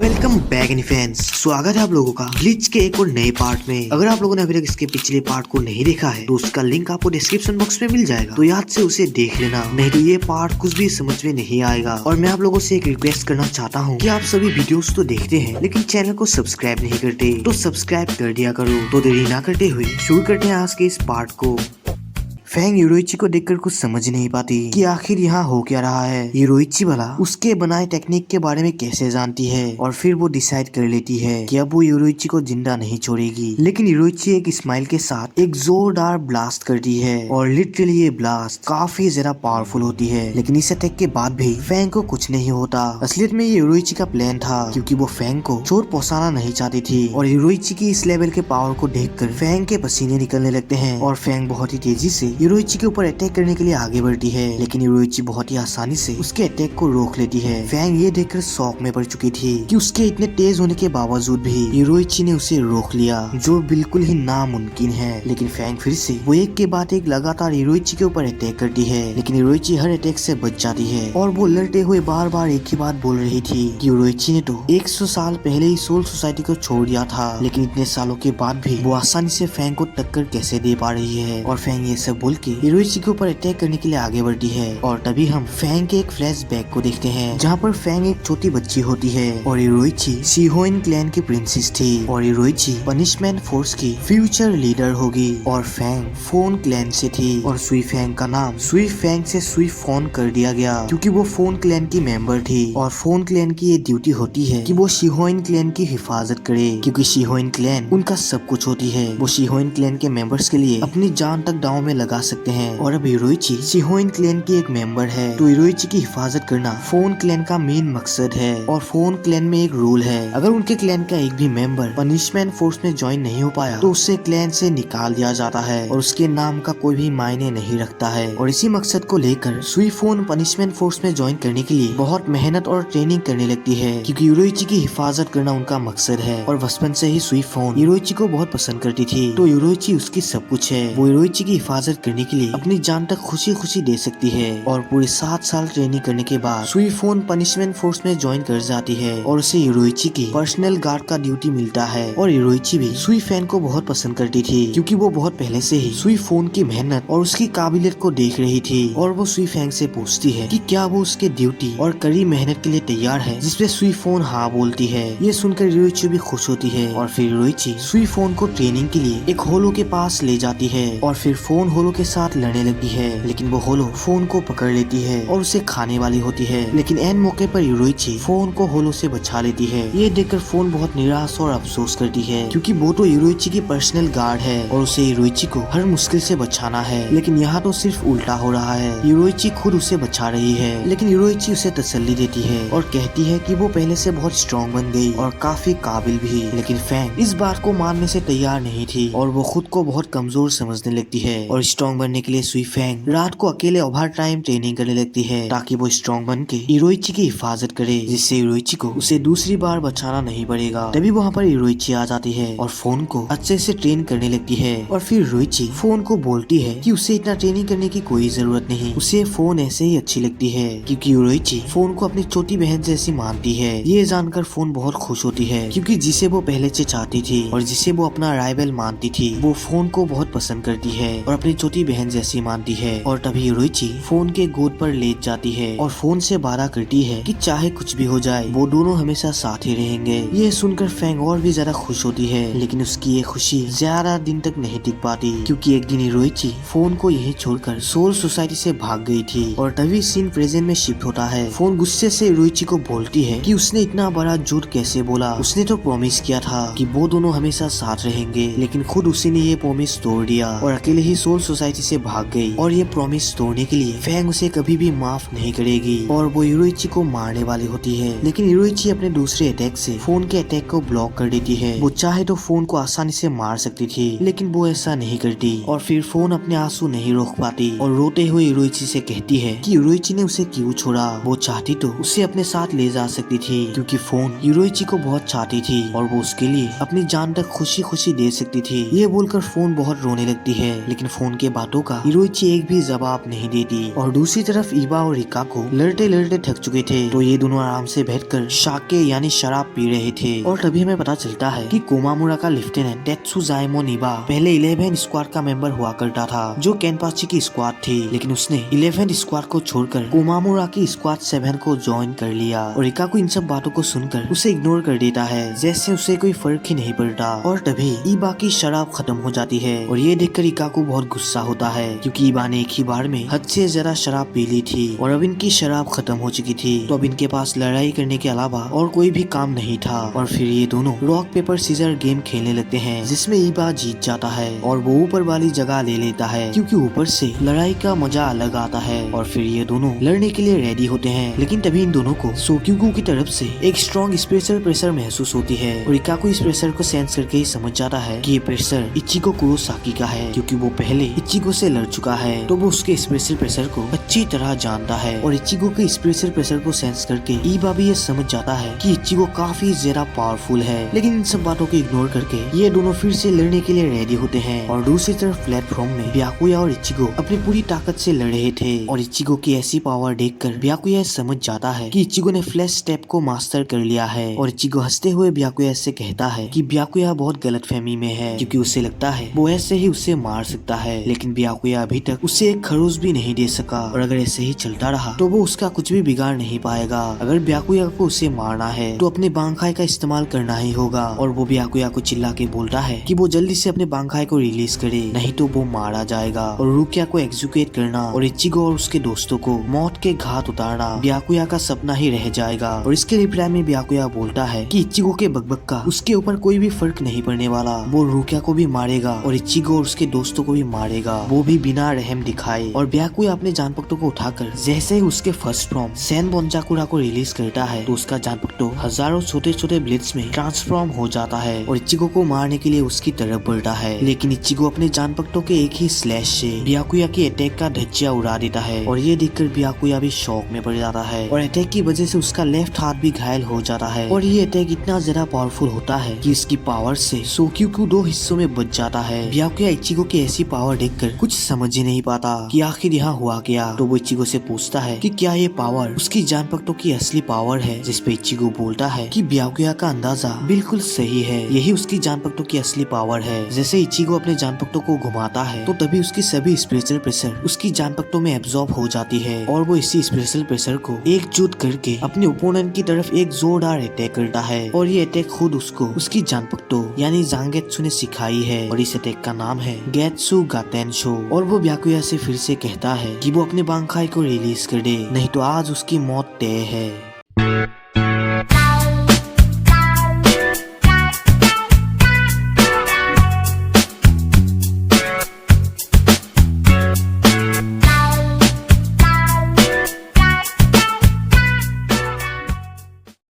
Welcome back any fans, स्वागत है आप लोगों का ब्लीच के एक और नए पार्ट में। अगर आप लोगों ने अभी तक इसके पिछले पार्ट को नहीं देखा है तो उसका लिंक आपको डिस्क्रिप्शन बॉक्स में मिल जाएगा, तो याद से उसे देख लेना, नहीं तो ये पार्ट कुछ भी समझ में नहीं आएगा। और मैं आप लोगों से एक रिक्वेस्ट करना चाहता हूँ कि आप सभी वीडियोस तो देखते हैं लेकिन चैनल को सब्सक्राइब नहीं करते, तो सब्सक्राइब कर दिया करो। तो देरी ना करते हुए शुरू करते हैं आज के इस पार्ट को। फैंग योरोइची को देखकर कुछ समझ नहीं पाती कि आखिर यहाँ हो क्या रहा है। योरोइची भला उसके बनाए टेक्निक के बारे में कैसे जानती है, और फिर वो डिसाइड कर लेती है कि अब वो योरोइची को जिंदा नहीं छोड़ेगी। लेकिन योरोइची एक स्माइल के साथ एक जोरदार ब्लास्ट करती है, और लिटरली ये ब्लास्ट काफी ज्यादा पावरफुल होती है। लेकिन इस अटैक के बाद भी फैंग को कुछ नहीं होता। असलियत में ये योरोइची का प्लान था, क्योंकि वो फैंग को चोट पहुंचाना नहीं चाहती थी। और योरोइची की इस लेवल के पावर को देखकर फैंग के पसीने निकलने लगते हैं, और फैंग बहुत ही तेजी से योरोइची के ऊपर अटैक करने के लिए आगे बढ़ती है। लेकिन योरोइची बहुत ही आसानी से उसके अटैक को रोक लेती है। फैंग ये देखकर शॉक में पड़ चुकी थी कि उसके इतने तेज होने के बावजूद भी योरोइची ने उसे रोक लिया, जो बिल्कुल ही नामुमकिन है। लेकिन फैंग फिर से वो एक के बाद एक लगातार योरोइची के ऊपर अटैक करती है, लेकिन योरोइची हर अटैक से बच जाती है। और वो लड़ते हुए बार बार एक ही बात बोल रही थी कि योरोइची ने तो 100 साल पहले ही सोल सोसाइटी को छोड़ दिया था, लेकिन इतने सालों के बाद भी वो आसानी से फैंग को टक्कर कैसे दे पा रही है। और फैंग ये सब बोल के योरोइची के ऊपर अटैक करने के लिए आगे बढ़ती है। और तभी हम फैंग के एक फ्लैशबैक को देखते हैं, जहाँ पर फैंग एक छोटी बच्ची होती है, और योरोइची शिहोइन क्लैन की प्रिंसेस थी, और योरोइची पनिशमेंट फोर्स की फ्यूचर लीडर होगी, और फैंग फोन क्लैन से थी। और सुई फैंग का नाम सुई फैंग से सुई फोन कर दिया गया, क्योंकि वो फोन क्लैन की मेंबर थी। और फोन क्लैन की ये ड्यूटी होती है कि वो शिहोइन क्लैन की हिफाजत करे, क्योंकि शिहोइन क्लैन उनका सब कुछ होती है। वो शिहोइन क्लैन के मेंबर्स के लिए अपनी जान तक दांव में लगा सकते हैं। और अब योरोइची शिहोइन क्लैन की एक मेंबर है, तो योरोइची की हिफाजत करना फोन क्लैन का मेन मकसद है। और फोन क्लैन में एक रूल है, अगर उनके क्लैन का एक भी मेंबर पनिशमेंट फोर्स में ज्वाइन नहीं हो पाया तो उसे क्लैन से निकाल दिया जाता है, और उसके नाम का कोई भी मायने नहीं रखता है। और इसी मकसद को लेकर सुई फोन पनिशमेंट फोर्स में ज्वाइन करने के लिए बहुत मेहनत और ट्रेनिंग करने लगती है, क्योंकि योरोइची की हिफाजत करना उनका मकसद है। और बचपन से ही सुई फोन योरोइची को बहुत पसंद करती थी, तो योरोइची उसकी सब कुछ है। वो योरोइची की हिफाजत करने के लिए अपनी जान तक खुशी खुशी दे सकती है। और पूरे 7 साल ट्रेनिंग करने के बाद सुई फोन पनिशमेंट फोर्स में ज्वाइन कर जाती है, और उसे योरोइची की पर्सनल गार्ड का ड्यूटी मिलता है। और योरोइची भी सुई फैन को बहुत पसंद करती थी, क्योंकि वो बहुत पहले से ही सुई फोन की मेहनत और उसकी काबिलियत को देख रही थी। और वो सुई फैंग से पूछती है कि क्या वो उसके ड्यूटी और कड़ी मेहनत के लिए तैयार है, जिसपे सुई फोन हाँ बोलती है। ये सुनकर योरोइची भी खुश होती है, और फिर योरोइची सुई फोन को ट्रेनिंग के लिए एक होलो के पास ले जाती है, और फिर फोन होलो के साथ लड़ने लगती है। लेकिन वो होलो फोन को पकड़ लेती है और उसे खाने वाली होती है। लेकिन एन मौके पर योरोइची फोन को होलो से बचा लेती है। ये देखकर फोन बहुत निराश और अफसोस करती है, क्योंकि वो तो योरोइची की पर्सनल गार्ड है और उसे योरोइची को हर मुश्किल से बचाना है। लेकिन यहाँ तो सिर्फ उल्टा हो रहा है, योरोइची खुद उसे बचा रही है। लेकिन योरोइची उसे तसल्ली देती है और कहती है कि वो पहले से बहुत स्ट्रॉन्ग बन गई और काफी काबिल भी। लेकिन फैंग इस बात को मानने से तैयार नहीं थी, और वो खुद को बहुत कमजोर समझने लगती है। और स्ट्रॉन्ग बनने के लिए सुई फैंग रात को अकेले ओवर टाइम ट्रेनिंग करने लगती है, ताकि वो स्ट्रॉन्ग बन के योरोइची की हिफाजत करे, जिससे योरोइची को उसे दूसरी बार बचाना नहीं पड़ेगा। तभी वहाँ पर योरोइची आ जाती है और फोन को अच्छे से ट्रेन करने लगती है। और फिर योरोइची फोन को बोलती है कि उसे इतना ट्रेनिंग करने की कोई जरूरत नहीं, उसे फोन ऐसे ही अच्छी लगती है, क्योंकि योरोइची फोन को अपनी छोटी बहन जैसी मानती है। ये जानकर फोन बहुत खुश होती है, क्योंकि जिसे वो पहले से चाहती थी और जिसे वो अपना राइवल मानती थी, वो फोन को बहुत पसंद करती है और अपनी छोटी बहन जैसी मानती है। और तभी योरोइची फोन के गोद पर लेट जाती है और फोन से वादा करती है कि चाहे कुछ भी हो जाए वो दोनों हमेशा साथ ही रहेंगे। ये सुनकर फैंग और भी ज्यादा खुश होती है, लेकिन उसकी ये खुशी ज्यादा दिन तक नहीं टिक पाती, क्योंकि एक दिन योरोइची फोन को यही छोड़कर सोल सोसाइटी से भाग गई थी। और तभी सीन प्रेजेंट में शिफ्ट होता है। फोन गुस्से से योरोइची को बोलती है कि उसने इतना बड़ा झूठ कैसे बोला, उसने तो प्रॉमिस किया था कि वो दोनों हमेशा साथ रहेंगे, लेकिन खुद उसी ने ये प्रॉमिस तोड़ दिया और अकेले ही सोल सोसाइटी से भाग गई। और ये प्रॉमिस तोड़ने के लिए फैंग उसे कभी भी माफ नहीं करेगी, और वो योरोइची को मारने वाली होती है। लेकिन योरोइची अपने दूसरे अटैक से फोन के अटैक को ब्लॉक कर देती है। वो चाहे तो फोन को आसानी से मार सकती थी, लेकिन वो ऐसा नहीं करती। और फिर फोन अपने आंसू नहीं रोक पाती और रोते हुए योरोइची से कहती है कि योरोइची ने उसे क्यों छोड़ा। वो चाहती तो उसे अपने साथ ले जा सकती थी, क्योंकि फोन योरोइची को बहुत चाहती थी और वो उसके लिए अपनी जान तक खुशी खुशी दे सकती थी। ये बोलकर फोन बहुत रोने लगती है, लेकिन फोन के बातों का हिरोइची एक भी जवाब नहीं देती। और दूसरी तरफ ईबा और रिकाको लड़ते लड़ते थक चुके थे, तो ये दोनों आराम से बैठकर शाके यानी शराब पी रहे थे। और तभी हमें पता चलता है कि कोमामुरा का लेफ्टिनेंट तेत्सुजाएमोन ईबा पहले 11 स्क्वाड का मेंबर हुआ करता था, जो केनपाची की स्क्वाड थी, लेकिन उसने 11 स्क्वाड को छोड़कर कोमामुरा की स्क्वाड 7 को ज्वाइन कर लिया। और रिकाको इन सब बातों को सुनकर उसे इग्नोर कर देता है, जैसे उसे कोई फर्क ही नहीं पड़ता। और तभी ईबा की शराब खत्म हो जाती है, और ये देखकर रिकाको बहुत गुस्सा होता है, क्योंकि ईबा ने एक ही बार में हद से ज्यादा शराब पी ली थी और अब इनकी शराब खत्म हो चुकी थी। तो अब इनके पास लड़ाई करने के अलावा और कोई भी काम नहीं था। और फिर ये दोनों रॉक पेपर सीजर गेम खेलने लगते हैं, जिसमें ईबा जीत जाता है और वो ऊपर वाली जगह ले लेता है, क्योंकि ऊपर से लड़ाई का मजा अलग आता है। और फिर ये दोनों लड़ने के लिए रेडी होते हैं, लेकिन तभी इन दोनों को सोक्यूगु की तरफ से एक स्ट्रॉन्ग स्पेशल प्रेशर महसूस होती है। और रिकाको इस प्रेशर को सेंस करके ही समझ जाता है कि ये प्रेशर इचिगो कुरोसाकी का है, क्योंकि वो पहले इचिगो से लड़ चुका है, तो वो उसके स्पेशल प्रेशर को अच्छी तरह जानता है। और इचिगो के स्पेशल प्रेशर को सेंस करके ईबा भी ये समझ जाता है कि इचिगो काफी ज्यादा पावरफुल है। लेकिन इन सब बातों को इग्नोर करके ये दोनों फिर से लड़ने के लिए रेडी होते हैं। और दूसरी तरफ प्लेटफॉर्म में ब्याकुया और इचिगो अपनी पूरी ताकत से लड़ रहे थे, और इचिगो की ऐसी पावर देखकर ब्याकुया समझ जाता है कि इचिगो ने फ्लैश स्टेप को मास्टर कर लिया है। और इचिगो हंसते हुए ब्याकुया से कहता है कि ब्याकुया बहुत गलतफहमी में है, क्योंकि उसे लगता है वो ऐसे ही उसे मार सकता है, लेकिन ब्याकुया अभी तक उसे एक खरोच भी नहीं दे सका। और अगर ऐसे ही चलता रहा तो वो उसका कुछ भी बिगाड़ नहीं पाएगा। अगर ब्याकुया को उसे मारना है तो अपने बांखाई का इस्तेमाल करना ही होगा। और वो ब्याकुया को चिल्ला के बोलता है कि वो जल्दी से अपने बांखाई को रिलीज करे, नहीं तो वो मारा जाएगा। और रुकिया को एग्जीक्यूट करना और इचिगो और उसके दोस्तों को मौत के घाट उतारना ब्याकुया का सपना ही रह जाएगा। और इसके रिप्लाई में ब्याकुया बोलता है कि इचिगो के बकबक का उसके ऊपर कोई भी फर्क नहीं पड़ने वाला, वो रुकिया को भी मारेगा और इचिगो और उसके दोस्तों को भी मारेगा, वो भी बिना रहम दिखाए। और ब्याकुया अपने जानपक्टो को उठाकर जैसे ही उसके फर्स्ट फॉर्म सैन बोंजाकुरा को रिलीज करता है, तो उसका जानपक्टो हजारों छोटे छोटे ब्लेड्स में ट्रांसफॉर्म हो जाता है और इचिगो को मारने के लिए उसकी तरफ बढ़ता है। लेकिन इचिगो अपने जानपक्टो के एक ही स्लैश से ब्याकुया की अटैक का धज्जिया उड़ा देता है, और ये देखकर ब्याकुया भी शॉक में पड़ जाता है। और अटैक की वजह से उसका लेफ्ट हाथ भी घायल हो जाता है। और ये अटैक इतना ज्यादा पावरफुल होता है कि इसकी पावर से सोक्यूगु 2 हिस्सों में बच जाता है। ब्याकुया इचिगो की ऐसी पावर देखकर कुछ समझ ही नहीं पाता कि आखिर यहाँ हुआ क्या। तो वो इचिगो से पूछता है कि क्या ये पावर उसकी जानपक्टो की असली पावर है, जिसपे इचिगो बोलता है कि ब्याकुया का अंदाजा बिल्कुल सही है, यही उसकी जानपक्टो की असली पावर है। जैसे इचिगो अपने जानपक्टो को घुमाता है, तो तभी उसकी सभी स्पेशल प्रेशर उसकी जानपक्टो में एब्जॉर्ब हो जाती है, और वो इसी स्पेशल प्रेशर को एकजुट करके अपने ओपोनेंट की तरफ एक जोरदार अटैक करता है। और ये अटैक खुद उसको उसकी जानपक्टो यानी जांगेत्सु ने सिखाई है, और इस अटैक का नाम है गेत्सु गातेंशो। और वो ब्याकुया से फिर से कहता है कि वो अपने बांखाई को रिलीज कर दे, नहीं तो आज उसकी मौत तय है।